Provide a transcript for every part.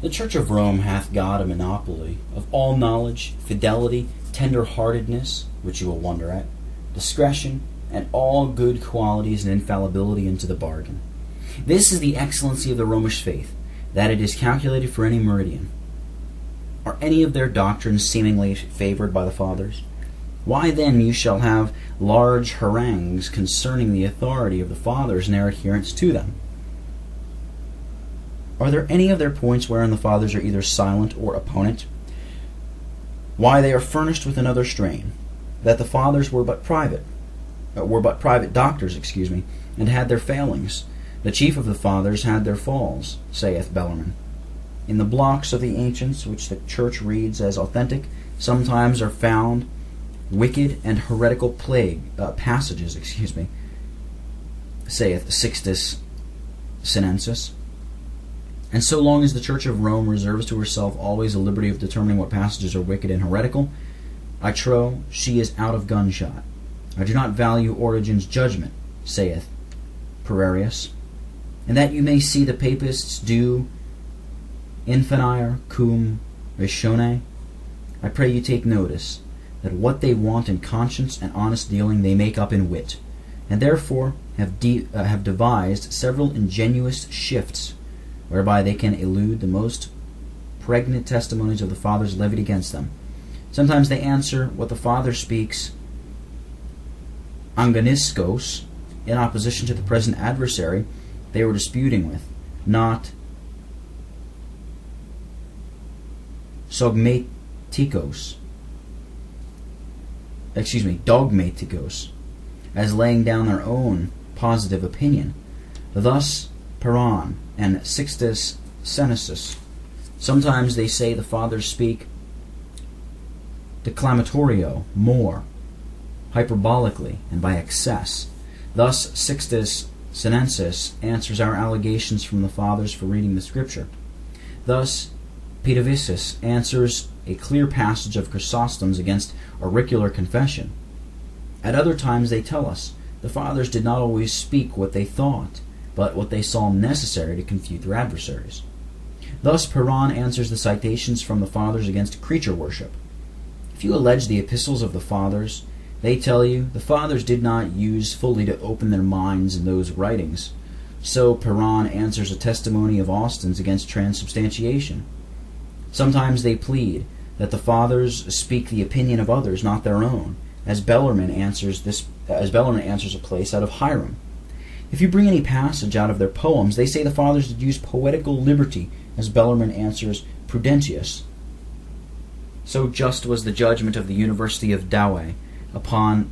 The Church of Rome hath got a monopoly of all knowledge, fidelity, tender-heartedness, which you will wonder at, discretion, and all good qualities and infallibility into the bargain. This is the excellency of the Romish faith, that it is calculated for any meridian. Are any of their doctrines seemingly favored by the Fathers? Why then you shall have large harangues concerning the authority of the Fathers and their adherence to them. Are there any of their points wherein the Fathers are either silent or opponent? Why, they are furnished with another strain, that the Fathers were but private doctors, and had their failings. The chief of the Fathers had their falls, saith Bellarmine. In the blocks of the ancients, which the Church reads as authentic, sometimes are found wicked and heretical passages, saith Sixtus Sinensis. And so long as the Church of Rome reserves to herself always the liberty of determining what passages are wicked and heretical, I trow she is out of gunshot. I do not value Origen's judgment, saith Perarius, and that you may see the Papists do infinire cum ratione, I pray you take notice that what they want in conscience and honest dealing they make up in wit, and therefore have devised several ingenious shifts whereby they can elude the most pregnant testimonies of the Fathers levied against them. Sometimes they answer what the Father speaks anganiskos, in opposition to the present adversary they were disputing with, not dogmatikos, as laying down their own positive opinion. Thus Peron and Sixtus Senesis. Sometimes they say the Fathers speak declamatorio, more, hyperbolically, and by excess. Thus Sixtus Sinensis answers our allegations from the Fathers for reading the Scripture. Thus Pedavisus answers a clear passage of Chrysostom's against auricular confession. At other times they tell us the Fathers did not always speak what they thought, but what they saw necessary to confute their adversaries. Thus Peron answers the citations from the Fathers against creature worship. If you allege the epistles of the Fathers, they tell you the Fathers did not use fully to open their minds in those writings. So Peron answers a testimony of Austin's against transubstantiation. Sometimes they plead that the Fathers speak the opinion of others, not their own, as Bellarmine answers a place out of Hiram. If you bring any passage out of their poems, they say the Fathers did use poetical liberty, as Bellarmine answers Prudentius. So just was the judgment of the University of Douai upon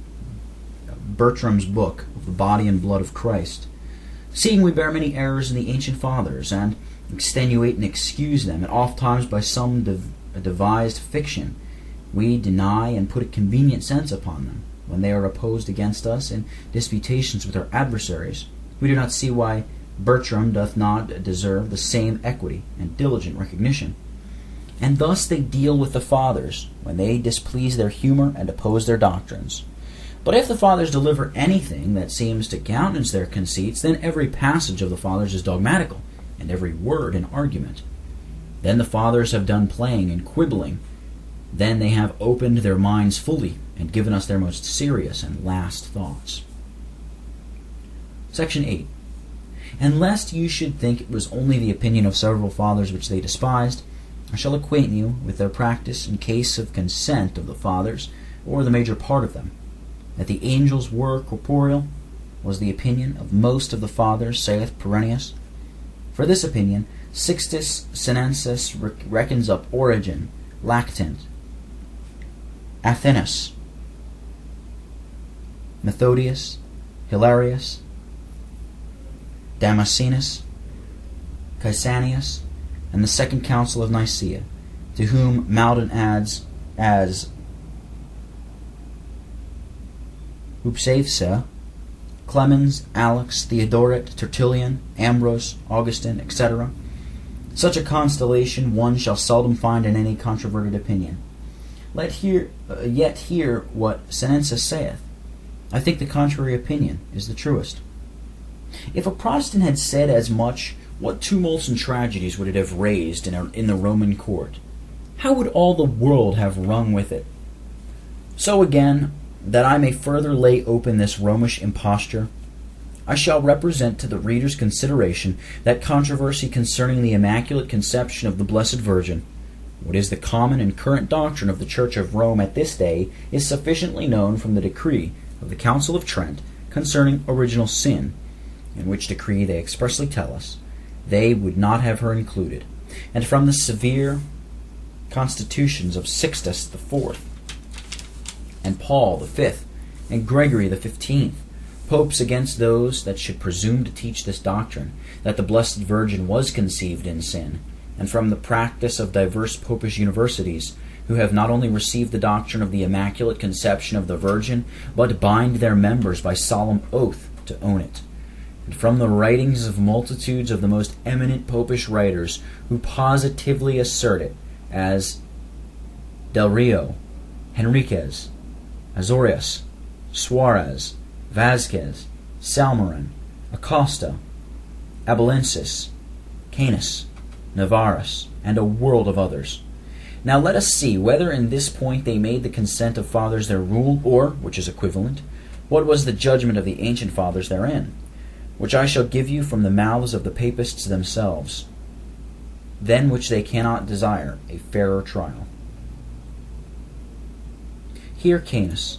Bertram's book of the body and blood of Christ. Seeing we bear many errors in the ancient Fathers, and extenuate and excuse them, and oft times by some devised fiction, we deny and put a convenient sense upon them, when they are opposed against us in disputations with our adversaries. We do not see why Bertram doth not deserve the same equity and diligent recognition. And thus they deal with the Fathers, when they displease their humor and oppose their doctrines. But if the Fathers deliver anything that seems to countenance their conceits, then every passage of the Fathers is dogmatical, and every word an argument. Then the Fathers have done playing and quibbling. Then they have opened their minds fully, and given us their most serious and last thoughts. Section 8. And lest you should think it was only the opinion of several Fathers which they despised, I shall acquaint you with their practice in case of consent of the Fathers, or the major part of them. That the angels were corporeal was the opinion of most of the Fathers, saith Perennius. For this opinion Sixtus Sinensis reckons up Origen, Lactant, Athenus, Methodius, Hilarius, Damascenus, Caesanius, and the Second Council of Nicaea, to whom Malden adds as Upsaefsa, Clemens, Alex, Theodoret, Tertullian, Ambrose, Augustine, etc. Such a constellation one shall seldom find in any controverted opinion. Yet hear what Sinensis saith. I think the contrary opinion is the truest. If a Protestant had said as much what tumults and tragedies would it have raised in the Roman court? How would all the world have rung with it? So again, that I may further lay open this Romish imposture, I shall represent to the reader's consideration that controversy concerning the Immaculate Conception of the Blessed Virgin. What is the common and current doctrine of the Church of Rome at this day is sufficiently known from the decree of the Council of Trent concerning original sin, in which decree they expressly tell us they would not have her included, and from the severe constitutions of Sixtus IV, and Paul V, and Gregory XV, popes against those that should presume to teach this doctrine, that the Blessed Virgin was conceived in sin, and from the practice of diverse popish universities, who have not only received the doctrine of the Immaculate Conception of the Virgin, but bind their members by solemn oath to own it. And from the writings of multitudes of the most eminent popish writers, who positively assert it, as Del Rio, Henriquez, Azorius, Suarez, Vasquez, Salmeron, Acosta, Abelensis, Canis, Navarus, and a world of others. Now let us see whether in this point they made the consent of fathers their rule, or, which is equivalent, what was the judgment of the ancient fathers therein, which I shall give you from the mouths of the papists themselves, than which they cannot desire a fairer trial. Hear Canis.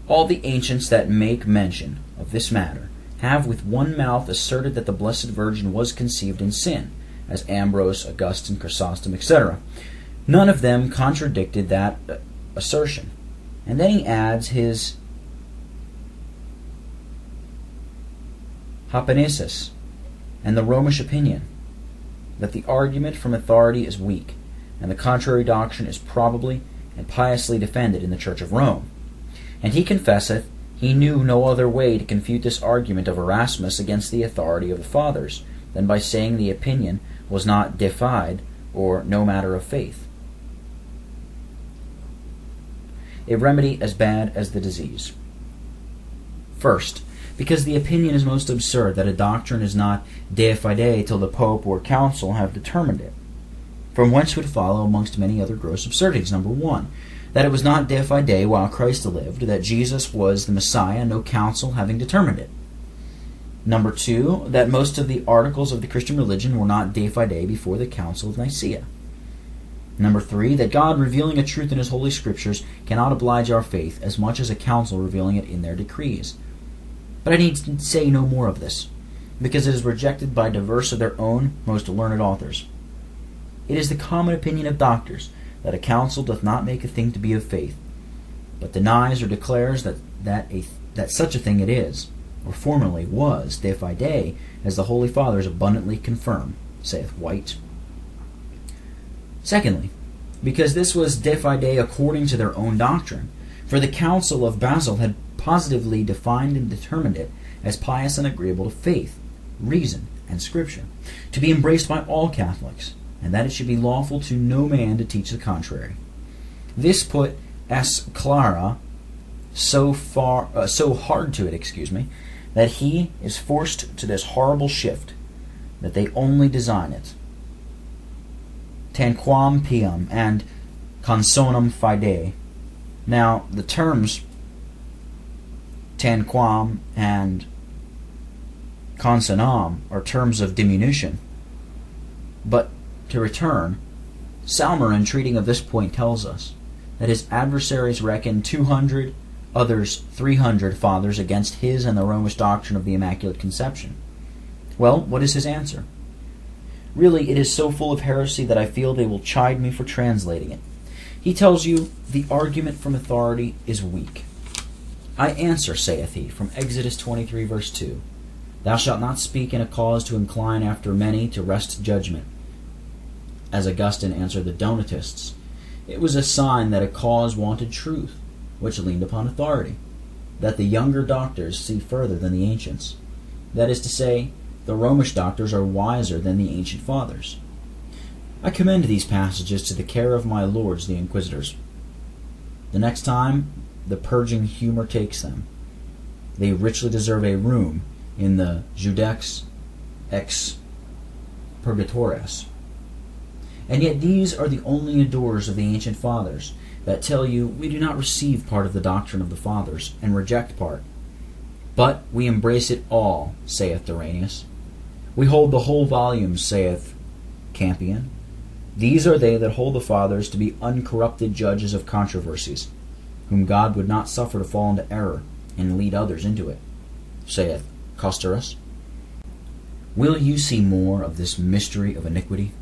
All the ancients that make mention of this matter have with one mouth asserted that the Blessed Virgin was conceived in sin, as Ambrose, Augustine, Chrysostom, etc. None of them contradicted that assertion. And then he adds his Hyponesis and the Romish opinion, that the argument from authority is weak, and the contrary doctrine is probably and piously defended in the Church of Rome. And he confesseth he knew no other way to confute this argument of Erasmus against the authority of the fathers, than by saying the opinion was not de fide, or no matter of faith, a remedy as bad as the disease. First, because the opinion is most absurd that a doctrine is not de fide till the Pope or Council have determined it. From whence would follow, amongst many other gross absurdities, number 1, that it was not de fide while Christ lived, that Jesus was the Messiah, no council having determined it. Number 2, that most of the articles of the Christian religion were not de fide before the Council of Nicaea. Number 3, that God revealing a truth in His Holy Scriptures cannot oblige our faith as much as a council revealing it in their decrees. But I need say no more of this, because it is rejected by diverse of their own most learned authors. It is the common opinion of doctors that a council doth not make a thing to be of faith, but denies or declares that such a thing it is, or formerly was, de fide, as the Holy Fathers abundantly confirm, saith White. Secondly, because this was de fide according to their own doctrine, for the Council of Basel had positively defined and determined it as pious and agreeable to faith, reason, and Scripture, to be embraced by all Catholics, and that it should be lawful to no man to teach the contrary. This put S. Clara so hard to it, that he is forced to this horrible shift, that they only design it. Tanquam pium and consonam fidei. Now, the terms tanquam and consonam are terms of diminution. But, to return, Salmeron, treating of this point, tells us that his adversaries reckon 200, others 300 fathers against his and the Romish doctrine of the Immaculate Conception. Well, what is his answer? Really, it is so full of heresy that I feel they will chide me for translating it. He tells you the argument from authority is weak. I answer, saith he, from Exodus 23, verse 2, Thou shalt not speak in a cause to incline after many to wrest judgment. As Augustine answered the Donatists, it was a sign that a cause wanted truth, which leaned upon authority, that the younger doctors see further than the ancients. That is to say, the Romish doctors are wiser than the ancient fathers. I commend these passages to the care of my lords the inquisitors. The next time the purging humor takes them, they richly deserve a room in the Judex Ex purgatorius. And yet these are the only adorers of the ancient fathers, that tell you, we do not receive part of the doctrine of the fathers, and reject part. But we embrace it all, saith Duranius. We hold the whole volume, saith Campion. These are they that hold the fathers to be uncorrupted judges of controversies, whom God would not suffer to fall into error, and lead others into it, saith Costarus. Will you see more of this mystery of iniquity?